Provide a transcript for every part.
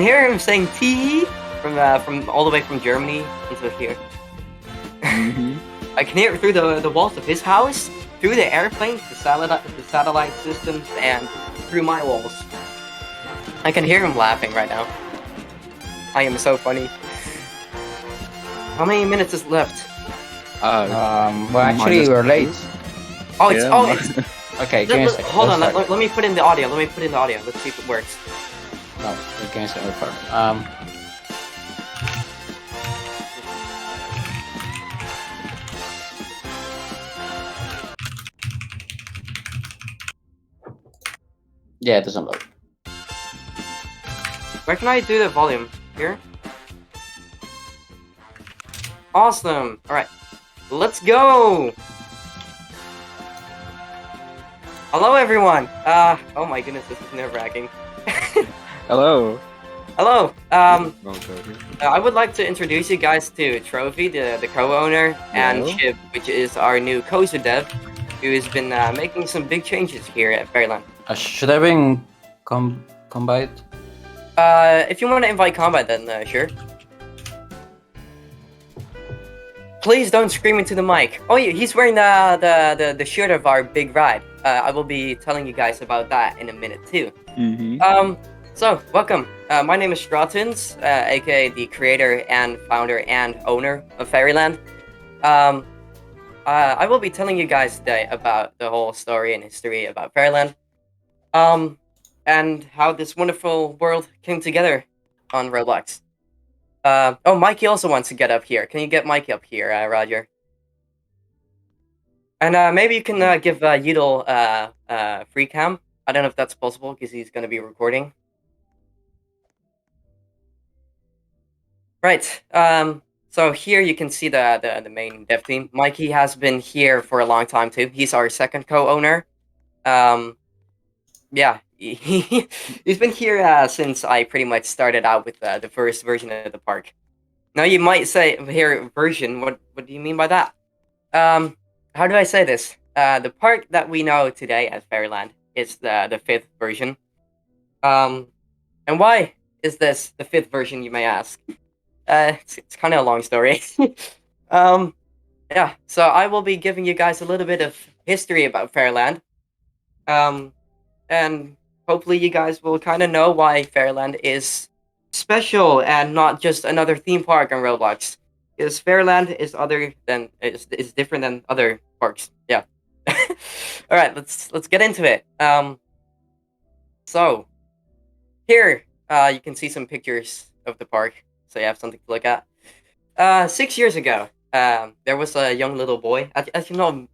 hear him saying "T" from all the way from Germany until here. I can hear it through the walls of his house, through the airplanes, the satellite systems, and through my walls. I can hear him laughing right now. I am so funny. How many minutes is left? Well, actually, we're late. Oh, it's Yeah, it's. Okay, give me a second. Hold on. Let's Let, start. let me put in the audio. Let's see if it works. No, give me a second. Yeah, it doesn't load. Where can I do the volume? Here? Awesome! Alright. Let's go! Hello everyone! Oh my goodness, this is nerve-wracking. Hello. Hello! Okay. I would like to introduce you guys to Trophy, the co-owner, and Hello. Chip, which is our new coaster dev, who has been making some big changes here at Fairyland. Should I bring Combite? If you want to invite Combat, then sure. Please don't scream into the mic. Oh, yeah, he's wearing the shirt of our big ride. I will be telling you guys about that in a minute too. So welcome. My name is Stratons, aka the creator and founder and owner of Fairyland. I will be telling you guys today about the whole story and history about Fairyland. And how this wonderful world came together on Roblox. Oh, Mikey also wants to get up here. Can you get Mikey up here, Roger? And maybe you can give Udall free cam. I don't know if that's possible because he's going to be recording. Right. So here you can see the main dev team. Mikey has been here for a long time too. He's our second co-owner. Yeah, he's been here since I pretty much started out with the first version of the park. Now you might say here version. What do you mean by that? How do I say this? The park that we know today as Fairyland is the fifth version. And why is this the fifth version? You may ask. It's kind of a long story. Yeah. So I will be giving you guys a little bit of history about Fairyland. And hopefully you guys will kind of know why Fairyland is special and not just another theme park on Roblox. Because Fairyland is is different than other parks. Yeah. All right, let's get into it. So here you can see some pictures of the park, so you have something to look at. 6 years ago, there was a young little boy. As you know,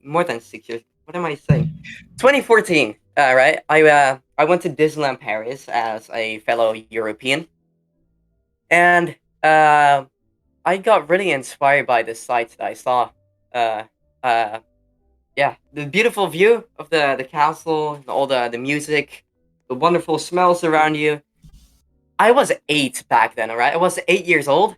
more than 6 years. What am I saying? 2014. Right. I went to Disneyland Paris as a fellow European, and I got really inspired by the sights that I saw. Uh, yeah, the beautiful view of the castle, and all the music, the wonderful smells around you. I was 8 back then. All right, I was 8 years old,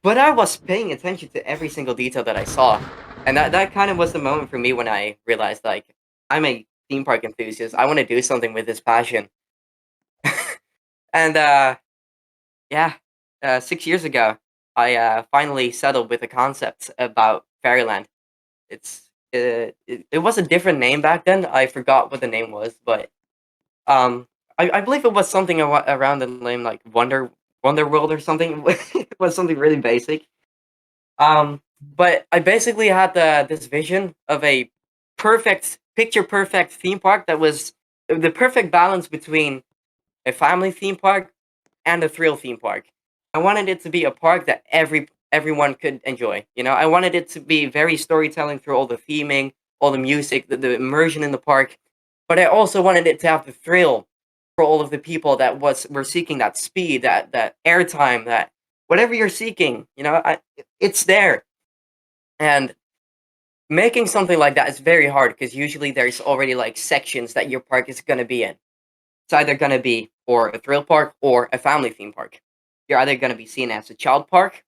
but I was paying attention to every single detail that I saw, and that kind of was the moment for me when I realized like I'm a theme park enthusiast. I want to do something with this passion. And yeah, 6 years ago, I finally settled with the concept about Fairyland. It was a different name back then. I forgot what the name was, but I believe it was something around the name like Wonder World or something. It was something really basic. But I basically had this vision of a picture perfect theme park that was the perfect balance between a family theme park and a thrill theme park. I wanted it to be a park that everyone could enjoy. You know, I wanted it to be very storytelling through all the theming, all the music, the immersion in the park. But I also wanted it to have the thrill for all of the people that were seeking that speed, that airtime, that whatever you're seeking. You know, it's there. And making something like that is very hard because usually there's already like sections that your park is going to be in. It's either going to be or a thrill park or a family theme park. You're either going to be seen as a child park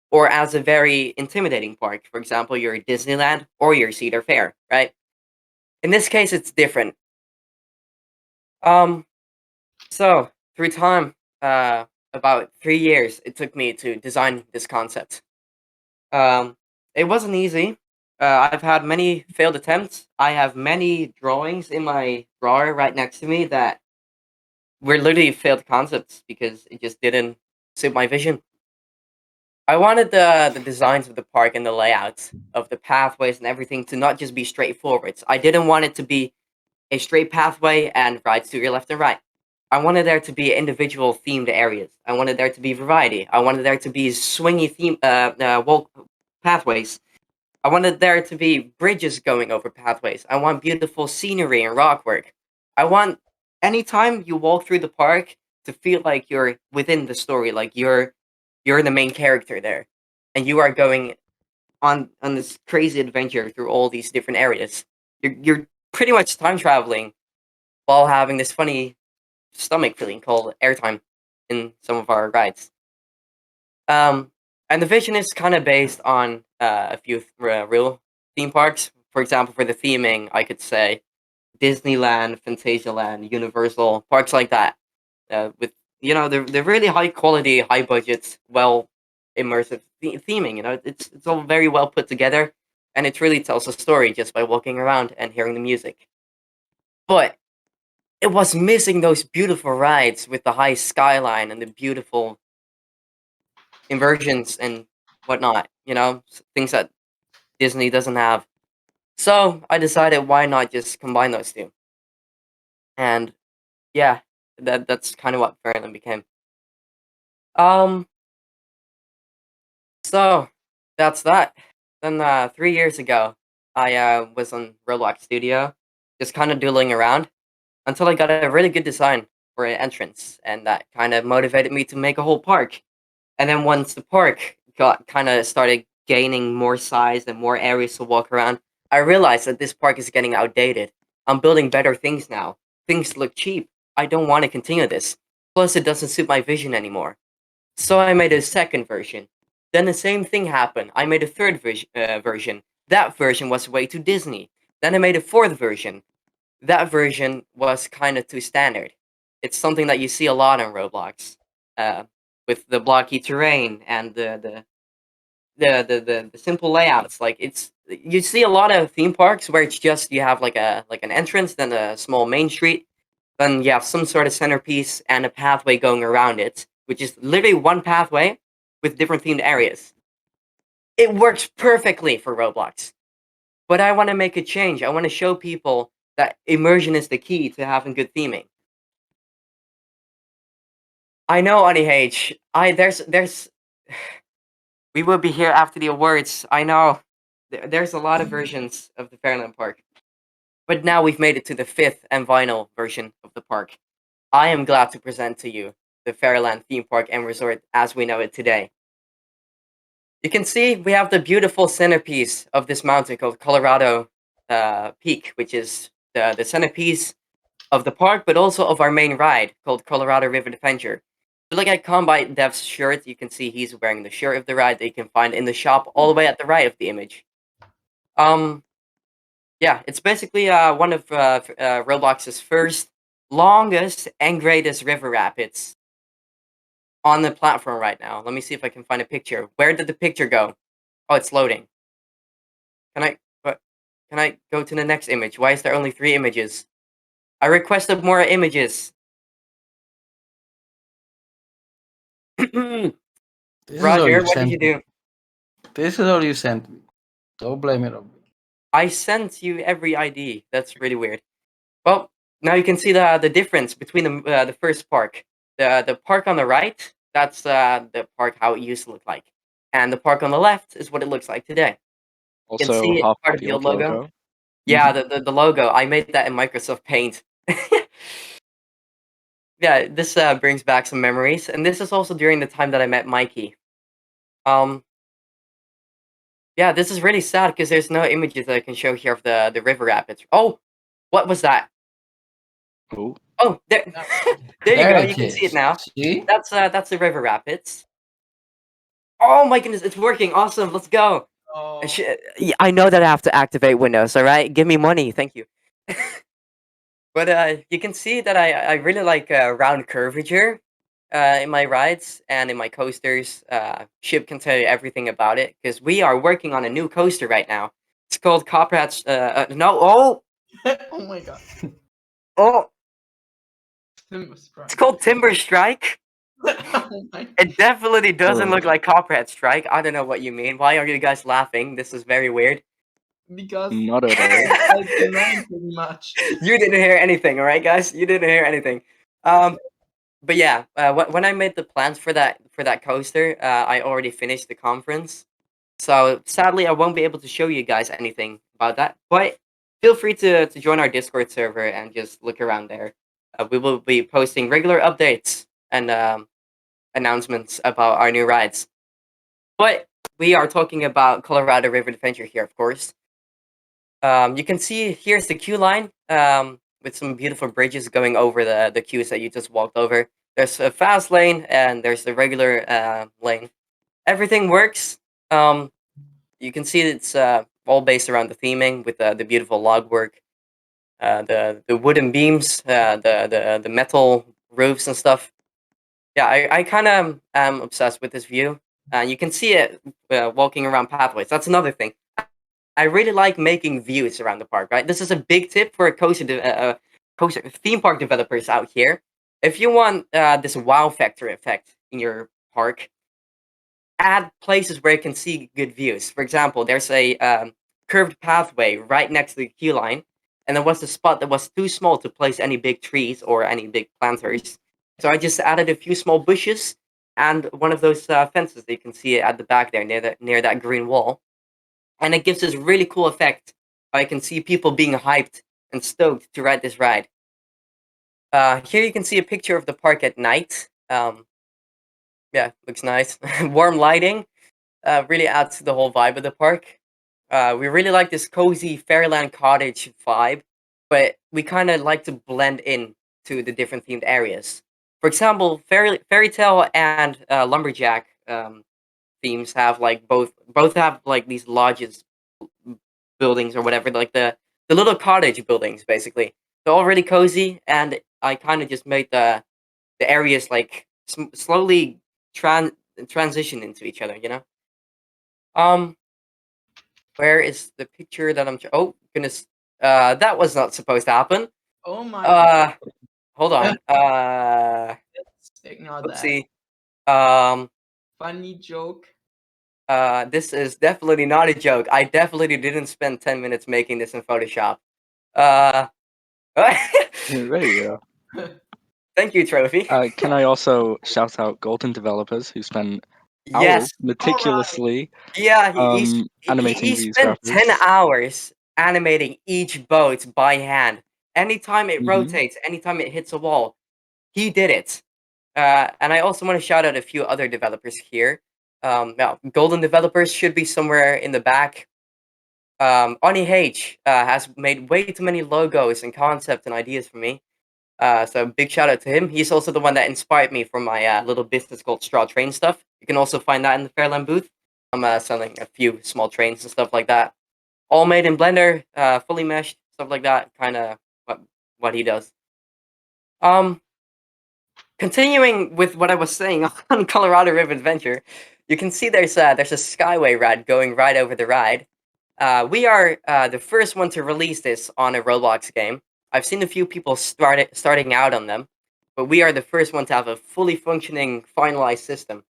or as a very intimidating park. For example, you're Disneyland or you're Cedar Fair, right? In this case, it's different. So through time, about 3 years it took me to design this concept. Um, it wasn't easy. I've had many failed attempts. I have many drawings in my drawer right next to me that were literally failed concepts because it just didn't suit my vision. I wanted the designs of the park and the layouts of the pathways and everything to not just be straightforward. I didn't want it to be a straight pathway and rides to your left and right. I wanted there to be individual themed areas. I wanted there to be variety. I wanted there to be swingy walk pathways. I wanted there to be bridges going over pathways. I want beautiful scenery and rock work. I want anytime you walk through the park to feel like you're within the story, like you're the main character there, and you are going on this crazy adventure through all these different areas. You're pretty much time traveling while having this funny stomach feeling called airtime in some of our rides. Um, and the vision is kind of based on a few real theme parks. For example, for the theming, I could say Disneyland, Phantasialand, Universal, parks like that. With they're really high quality, high budgets, well immersive theming. It's all very well put together, and it really tells a story just by walking around and hearing the music. But it was missing those beautiful rides with the high skyline and the beautiful inversions and whatnot, things that Disney doesn't have. So I decided why not just combine those two? And yeah, that's kind of what Fairyland became. Um, so that's that. Then 3 years ago, I was on Roblox Studio, just kind of doodling around until I got a really good design for an entrance, and that kind of motivated me to make a whole park. And then once the park got kind of started gaining more size and more areas to walk around, I realized that this park is getting outdated. I'm building better things now. Things look cheap. I don't want to continue this. Plus, it doesn't suit my vision anymore. So I made a second version. Then the same thing happened. I made a third version. That version was way too Disney. Then I made a fourth version. That version was kind of too standard. It's something that you see a lot on Roblox, uh, with the blocky terrain and the simple layouts. Like you see a lot of theme parks where it's just you have like an entrance, then a small main street, then you have some sort of centerpiece and a pathway going around it, which is literally one pathway with different themed areas. It works perfectly for Roblox. But I want to make a change. I want to show people that immersion is the key to having good theming. I know, Honey H. There's we will be here after the awards. I know. There's a lot of versions of the Fairyland Park. But now we've made it to the fifth and final version of the park. I am glad to present to you the Fairyland theme park and resort as we know it today. You can see we have the beautiful centerpiece of this mountain called Colorado Peak, which is the centerpiece of the park, but also of our main ride called Colorado River Adventure. If you look at Combine Dev's shirt, you can see he's wearing the shirt of the ride that you can find in the shop all the way at the right of the image. Yeah, it's basically one of Roblox's first, longest, and greatest river rapids on the platform right now. Let me see if I can find a picture. Where did the picture go? Oh, it's loading. Can I? What? Can I go to the next image? Why is there only 3 images? I requested more images. This is all Roger, you what did sent you me. do? This is all you sent me. Don't blame it on me. I sent you every ID. That's really weird. Well, now you can see the difference between the first park. The park on the right, that's the park how it used to look like, and the park on the left is what it looks like today. You can Also, see Hop part of the Field old logo. logo. Yeah, the logo. I made that in Microsoft Paint. Yeah, this brings back some memories, and this is also during the time that I met Mikey. Um, yeah, this is really sad because there's no images that I can show here of the river rapids. Oh, what was that? Ooh. Oh, there, there you There go. it You can see it is. now. See? That's the river rapids. Oh my goodness, it's working. Awesome. Let's go. Oh. Yeah, I know that I have to activate Windows. All right, give me money. Thank you. But you can see that I really like round curvature. in my rides and in my coasters. Ship can tell you everything about it because we are working on a new coaster right now. It's called Copperhead's. No, Oh my god. oh, Timber it's Strike. called Timber Strike. Oh my. It definitely doesn't Oh. look like Copperhead Strike. I don't know what you mean. Why are you guys laughing? This is very weird. Because Not at all. it's the name pretty much. You didn't hear anything, all right, guys? You didn't hear anything. But yeah, when I made the plans for that coaster, I already finished the conference. So sadly, I won't be able to show you guys anything about that. But feel free to join our Discord server and just look around there. We will be posting regular updates and announcements about our new rides. But we are talking about Colorado River Adventure here, of course. You can see here's the queue line with some beautiful bridges going over the queues that you just walked over. There's a fast lane and there's the regular lane. Everything works. You can see it's all based around the theming with the beautiful log work, the wooden beams, the metal roofs and stuff. Yeah, I kind of am obsessed with this view. You can see it walking around pathways. That's another thing. I really like making views around the park. Right, this is a big tip for coaster theme park developers out here. If you want this wow factor effect in your park, add places where you can see good views. For example, there's a curved pathway right next to the queue line, and there was a spot that was too small to place any big trees or any big planters. So I just added a few small bushes and one of those fences that you can see at the back there near that green wall, and it gives this really cool effect. I can see people being hyped and stoked to ride this ride. Here you can see a picture of the park at night. Yeah, looks nice. Warm lighting really adds to the whole vibe of the park. We really like this cozy fairyland cottage vibe, but we kind of like to blend in to the different themed areas. For example, fairy tale and lumberjack themes have like both have like these lodges buildings or whatever, like the little cottage buildings basically. They're all really cozy, and I kind of just made the areas like slowly transition into each other. Um, where is the picture that I'm? Oh goodness, that was not supposed to happen. Oh my god. Hold on. Let's ignore that. Oopsie. Um, Funny joke. this is definitely not a joke. I definitely didn't spend 10 minutes making this in Photoshop. Uh, There you go. thank you, Trophy. Can I also shout out Golden developers who spend Yes. hours meticulously Yeah, he animating these spent 10 graphics? hours animating each boat by hand. Anytime it Mhm. rotates, anytime it hits a wall, he did it. And I also want to shout out a few other developers here. Now, Golden developers should be somewhere in the back. Oni H has made way too many logos and concepts and ideas for me. So big shout out to him. He's also the one that inspired me for my little business called Straw Train Stuff. You can also find that in the Fairland booth. I'm selling a few small trains and stuff like that. All made in Blender, fully meshed, stuff like that. Kind of what he does. Continuing with what I was saying on Colorado River Adventure, you can see there's a Skyway ride going right over the ride. We are the first one to release this on a Roblox game. I've seen a few people starting out on them, but we are the first one to have a fully functioning, finalized system.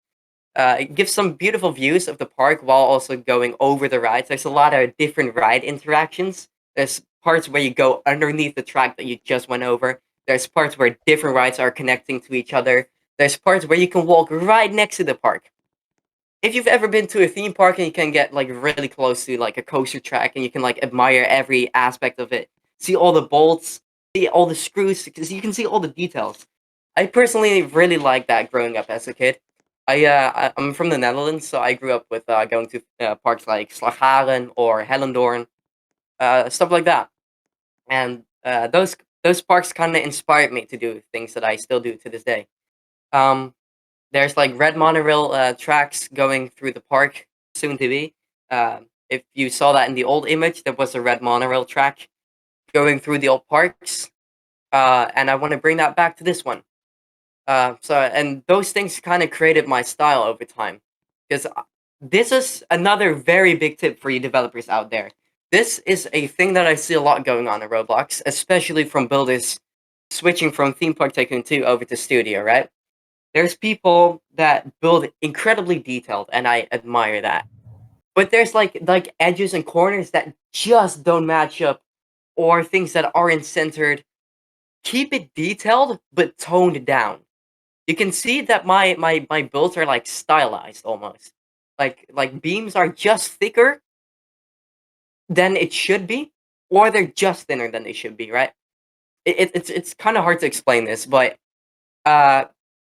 It gives some beautiful views of the park while also going over the rides. There's a lot of different ride interactions. There's parts where you go underneath the track that you just went over. There's parts where different rides are connecting to each other. There's parts where you can walk right next to the park. If you've ever been to a theme park and you can get like really close to like a coaster track and you can like admire every aspect of it, see all the bolts, see all the screws, because you can see all the details. I personally really like that growing up as a kid. I'm from the Netherlands, so I grew up with going to parks like Slagharen or Hellendoorn, stuff like that. And those parks kind of inspired me to do things that I still do to this day. Um, there's like red monorail tracks going through the park soon to be. If you saw that in the old image, there was a red monorail track going through the old parks, and I want to bring that back to this one. And those things kind of created my style over time. Because this is another very big tip for you developers out there. This is a thing that I see a lot going on in Roblox, especially from builders switching from Theme Park Tycoon 2 over to Studio, right? There's people that build incredibly detailed, and I admire that. But there's like edges and corners that just don't match up, or things that aren't centered. Keep it detailed, but toned down. You can see that my builds are like stylized almost. Like beams are just thicker than it should be, or they're just thinner than they should be, right? It's kind of hard to explain this, but uh,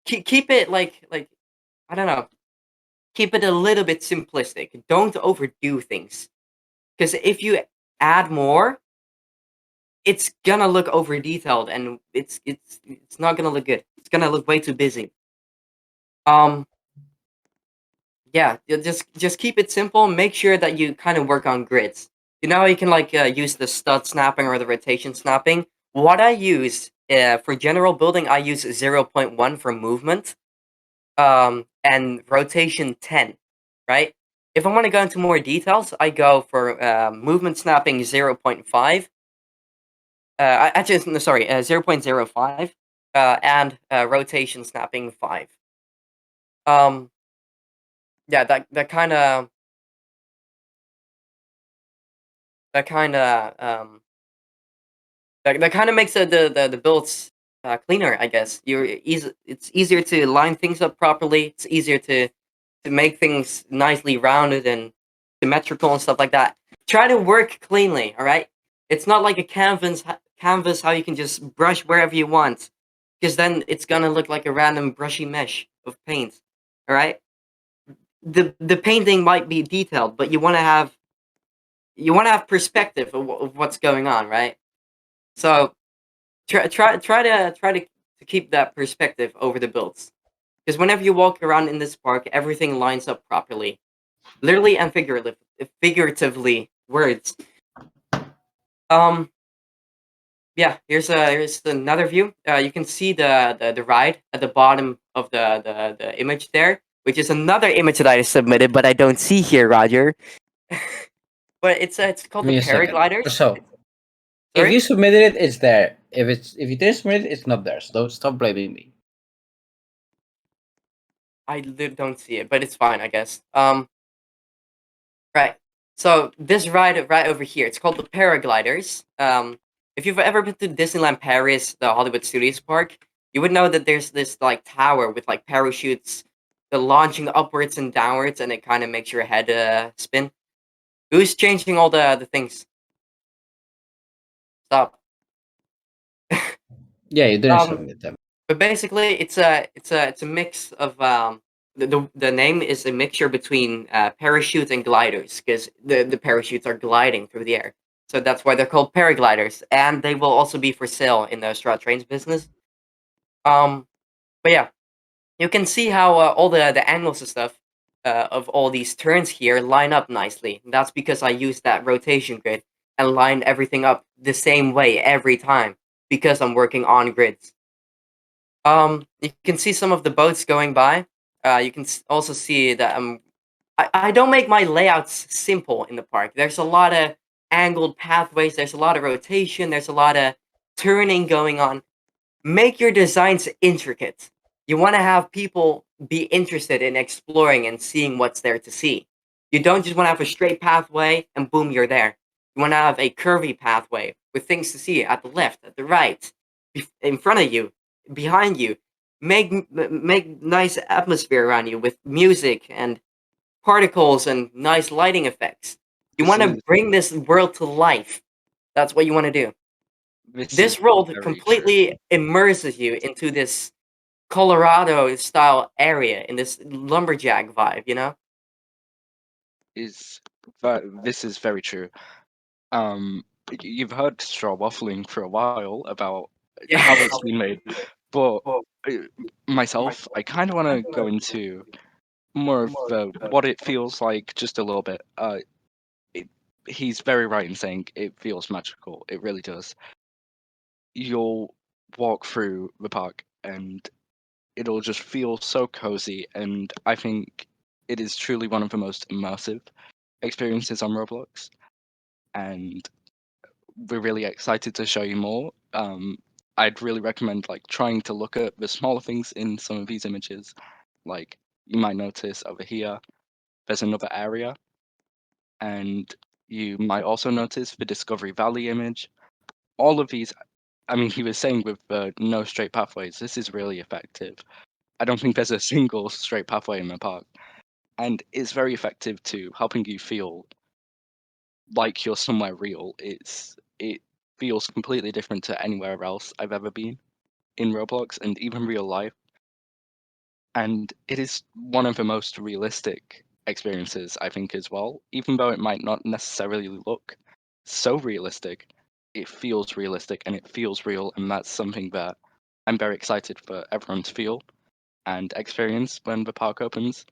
keep it like I don't know, keep it a little bit simplistic. Don't overdo things, because if you add more, it's gonna look over detailed, and it's not gonna look good. It's gonna look way too busy. Um, Yeah, just keep it simple. Make sure that you kind of work on grids. You know how you can use the stud snapping or the rotation snapping. What I use for general building, I use 0.1 for movement, and rotation 10, right? If I want to go into more details, I go for movement snapping 0.5. Actually, no, sorry, 0.05, and rotation snapping 5. Um, yeah, that kind of that kind of makes the builds cleaner, I guess. It's easier to line things up properly. It's easier to make things nicely rounded and symmetrical and stuff like that. Try to work cleanly, all right? It's not like a canvas how you can just brush wherever you want, because then it's gonna look like a random brushy mesh of paint, all right? The painting might be detailed, but you want to have perspective of what's going on, right? So try to keep that perspective over the builds, because whenever you walk around in this park, everything lines up properly, literally and figuratively. Words. Um. Yeah. Here's another view. You can see the ride at the bottom of the image there, which is another image that I submitted, but I don't see here, Roger. But it's called Give the me a second. paragliders. So, if Sorry. you submitted it, it's there. If you didn't submit it, it's not there. So don't stop blaming me. Don't see it, but it's fine, I guess. Right. So this ride right over here, it's called the paragliders. If you've ever been to Disneyland Paris, the Hollywood Studios park, you would know that there's this like tower with like parachutes, the launching upwards and downwards, and it kind of makes your head spin. Who's changing all the things? Stop. Yeah, you didn't Um, submit them. But basically, it's a mix of the name is a mixture between parachutes and gliders, because the parachutes are gliding through the air, so that's why they're called paragliders, and they will also be for sale in the Straw Trains business. Um, but yeah, you can see how all the angles and stuff of all these turns here line up nicely. That's because I used that rotation grid and lined everything up the same way every time, because I'm working on grids. You can see some of the boats going by. You can also see that I don't make my layouts simple in the park. There's a lot of angled pathways. There's a lot of rotation. There's a lot of turning going on. Make your designs intricate. You want to have people be interested in exploring and seeing what's there to see. You don't just want to have a straight pathway and boom, you're there. You want to have a curvy pathway with things to see at the left, at the right, in front of you, behind you. Make nice atmosphere around you with music and particles and nice lighting effects. You This want to is bring this world to life. That's what you want to do. this This is world very true. completely immerses you into this Colorado style area, in this lumberjack vibe, you know? Is This is very true. You've heard straw waffling for a while about how Yeah. it's been made, but uh, myself, I kind of want to go into more of what it feels like just a little bit. It, he's very right in saying it feels magical. It really does. You'll walk through the park and it'll just feel so cozy, and I think it is truly one of the most immersive experiences on Roblox. And we're really excited to show you more. I'd really recommend like trying to look at the smaller things in some of these images. Like you might notice over here, there's another area, and you might also notice the Discovery Valley image. All of these, I mean, he was saying with no straight pathways, this is really effective. I don't think there's a single straight pathway in the park, and it's very effective to helping you feel like you're somewhere real. It feels completely different to anywhere else I've ever been in Roblox and even real life. And it is one of the most realistic experiences, I think, as well. Even though it might not necessarily look so realistic, it feels realistic and it feels real, and that's something that I'm very excited for everyone to feel and experience when the park opens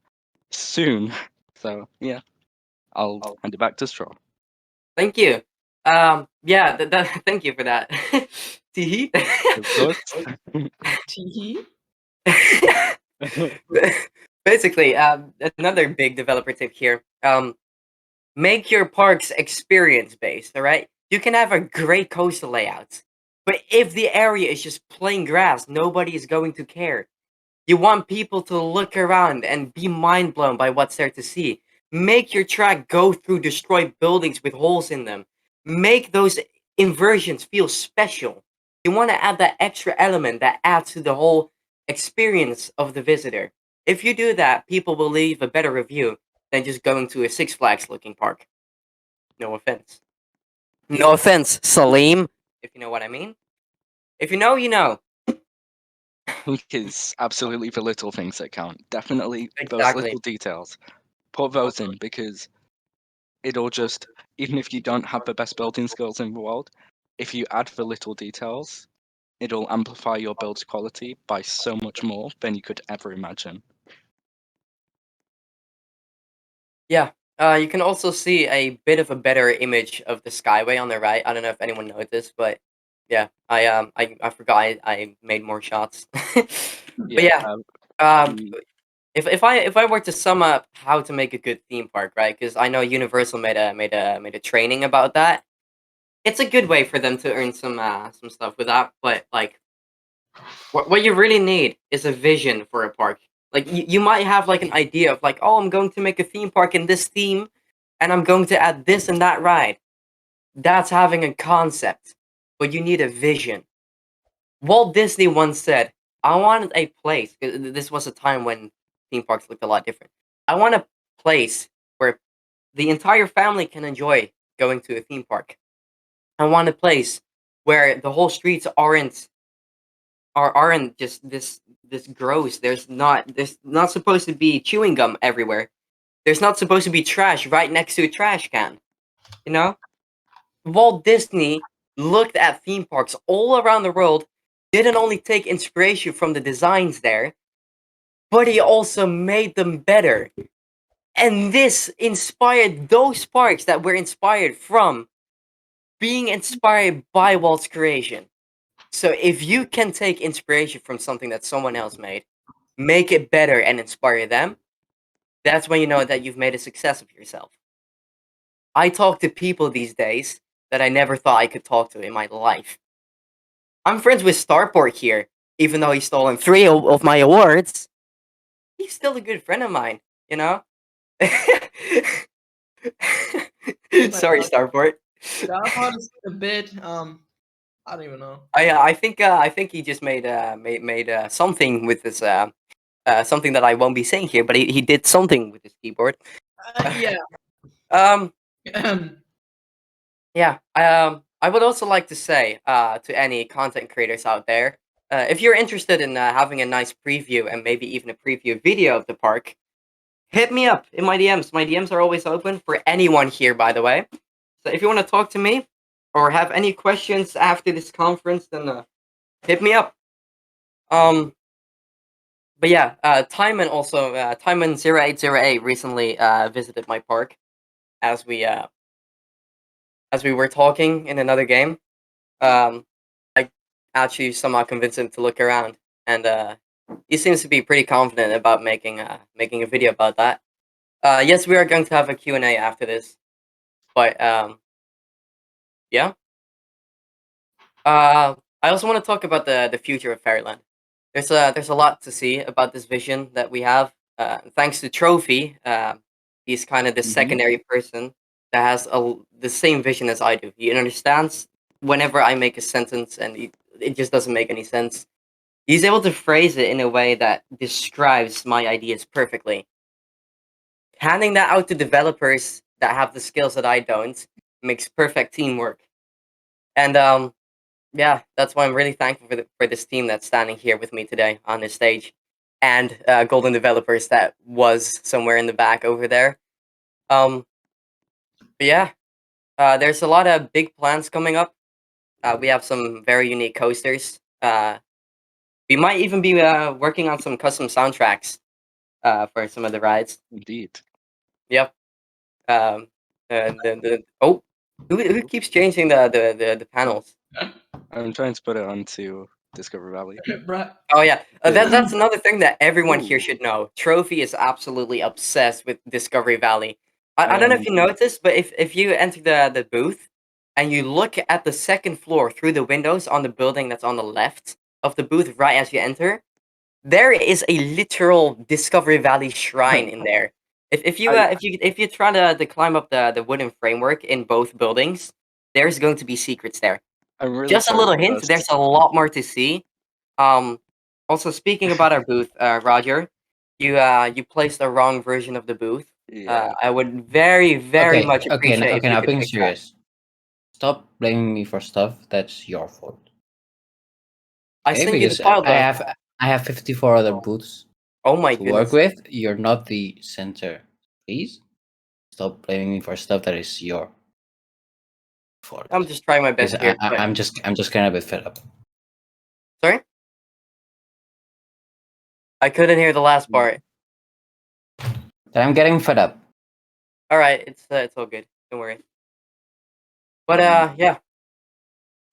soon. So yeah, I'll hand it back to Straw. Thank you. Yeah, thank you for that. Teehee. Of course. Teehee. Basically, another big developer tip here. Make your parks experience based. All right, you can have a great coastal layout, but if the area is just plain grass, nobody is going to care. You want people to look around and be mind blown by what's there to see. Make your track go through destroyed buildings with holes in them. Make those inversions feel special. You want to add that extra element that adds to the whole experience of the visitor. If you do that, people will leave a better review than just going to a Six Flags looking park. No offense. No offense, Salim, if you know what I mean. If you know, you know. I think it's absolutely the little things that count. Definitely those Exactly. little details. Put those in because it'll just, even if you don't have the best building skills in the world, if you add the little details, it'll amplify your build's quality by so much more than you could ever imagine. Yeah. You can also see a bit of a better image of the Skyway on the right. I don't know if anyone noticed, but yeah, I forgot I made more shots. But yeah, um, The- if I were to sum up how to make a good theme park, right? Because I know Universal made a training about that. It's a good way for them to earn some stuff with that, but like what you really need is a vision for a park. Like you might have like an idea of like, oh, I'm going to make a theme park in this theme, and I'm going to add this and that ride. That's having a concept, but you need a vision. Walt Disney once said, "I wanted a place." 'Cause this was a time when theme parks looked a lot different. I want a place where the entire family can enjoy going to a theme park. I want a place where the whole streets aren't just this gross. There's not supposed to be chewing gum everywhere. There's not supposed to be trash right next to a trash can. You know, Walt Disney looked at theme parks all around the world, didn't only take inspiration from the designs there, but he also made them better. And this inspired those parks that were inspired from being inspired by Walt's creation. So if you can take inspiration from something that someone else made, make it better and inspire them, that's when you know that you've made a success of yourself. I talk to people these days that I never thought I could talk to in my life. I'm friends with Starport here, even though he's stolen three of my awards. He's still a good friend of mine, you know? Sorry, Starport. That part is a bit I don't even know. I think he just made something with this something that I won't be saying here, but he did something with his keyboard. Yeah. Um, Um, yeah. I would also like to say to any content creators out there, if you're interested in having a nice preview and maybe even a preview video of the park, hit me up in my DMs. My DMs are always open for anyone here, by the way. So if you want to talk to me or have any questions after this conference, then hit me up. Um, but yeah, Timon 0808 recently visited my park as we were talking in another game. I actually somehow convinced him to look around, and he seems to be pretty confident about making a video about that. Yes, we are going to have a Q&A after this, but yeah. I also want to talk about the future of Fairyland. There's a lot to see about this vision that we have. Thanks to Trophy, he's kind of the secondary person that has the same vision as I do. He understands whenever I make a sentence and it just doesn't make any sense. He's able to phrase it in a way that describes my ideas perfectly. Handing that out to developers that have the skills that I don't makes perfect teamwork. And yeah, that's why I'm really thankful for this team that's standing here with me today on this stage, and Golden Developers that was somewhere in the back over there. But yeah, there's a lot of big plans coming up. We have some very unique coasters. We might even be working on some custom soundtracks for some of the rides. Indeed. Yep. Oh, who keeps changing the panels? I'm trying to put it onto Discovery Valley. Bruh. Oh yeah, that's another thing that everyone here Ooh. should know. Trophy is absolutely obsessed with Discovery Valley. I I don't know am if you indeed. noticed, but if you enter the booth and you look at the second floor through the windows on the building that's on the left of the booth right as you enter, there is a literal Discovery Valley shrine in there. If you try to climb up the wooden framework in both buildings, there's going to be secrets there. I'm really Just a sorry little about hint, this. there's a lot more to see. Um, Also speaking about our booth, Roger, you placed the wrong version of the booth. Yeah. I would very, very Okay, much okay, appreciate if okay. you Now could being fix that. serious. Stop blaming me for stuff that's your fault. I Okay, sent you the because file though. I have 54 other booths Oh my to work goodness. with. You're not the center. Please stop blaming me for stuff that is your fault. I'm just trying my Because best here. But I'm just kind of a bit fed up. sorry, I couldn't hear the last part. I'm getting fed up. All right, it's all good. Don't worry. But yeah.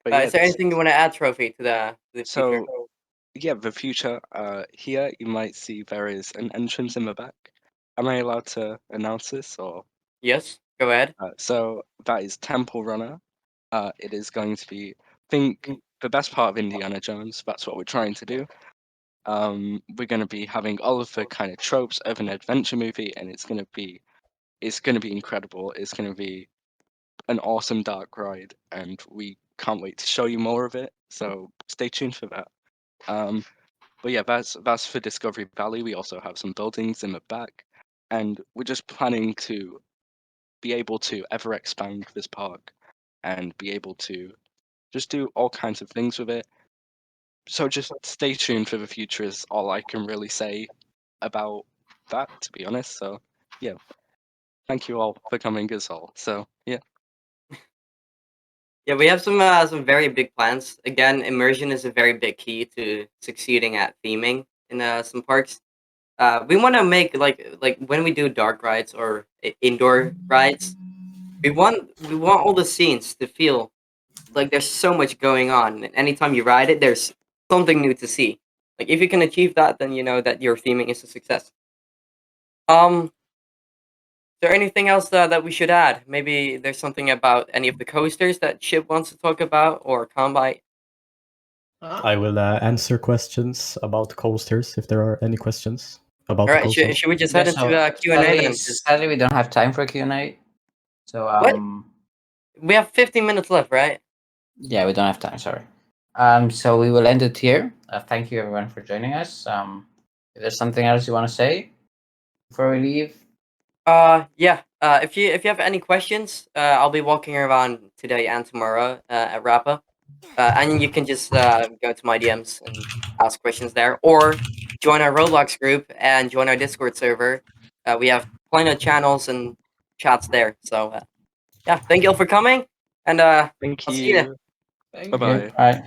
But yeah, Is there anything you want to add, Trophy, to the future? so yeah, the future. Here you might see there is an entrance in the back. Am I allowed to announce this or? Yes, go ahead. So that is Temple Runner. It is going to be, think the best part of Indiana Jones. That's what we're trying to do. We're going to be having all of the kind of tropes of an adventure movie, and it's going to be incredible. It's going to be an awesome dark ride, and we can't wait to show you more of it. So stay tuned for that. But yeah, that's for Discovery Valley. We also have some buildings in the back, and we're just planning to be able to ever expand this park and be able to just do all kinds of things with it. So just stay tuned for the future is all I can really say about that, to be honest. So yeah, thank you all for coming as well. So yeah. Yeah, we have some very big plans. Again, immersion is a very big key to succeeding at theming in some parks. We want to make like when we do dark rides or indoor rides, we want all the scenes to feel like there's so much going on. And anytime you ride it, there's something new to see. Like if you can achieve that, then you know that your theming is a success. Is there anything else that we should add? Maybe there's something about any of the coasters that Chip wants to talk about or Combite. I will answer questions about coasters if there are any questions about All the right, should, coasters. should we just Yeah, head into so Q&A then? 'Cause sadly, we don't have time for Q&A. So What? we have 15 minutes left, right? yeah, we don't have time. Sorry. So we will end it here. Thank you everyone for joining us. If there's something else you want to say before we leave, Yeah. If you have any questions, I'll be walking around today and tomorrow at RAAPA. And you can just go to my DMs and ask questions there, or join our Roblox group and join our Discord server. We have plenty of channels and chats there. So yeah, thank you all for coming, and Thank I'll see you. you. Thank Bye you. bye. Bye.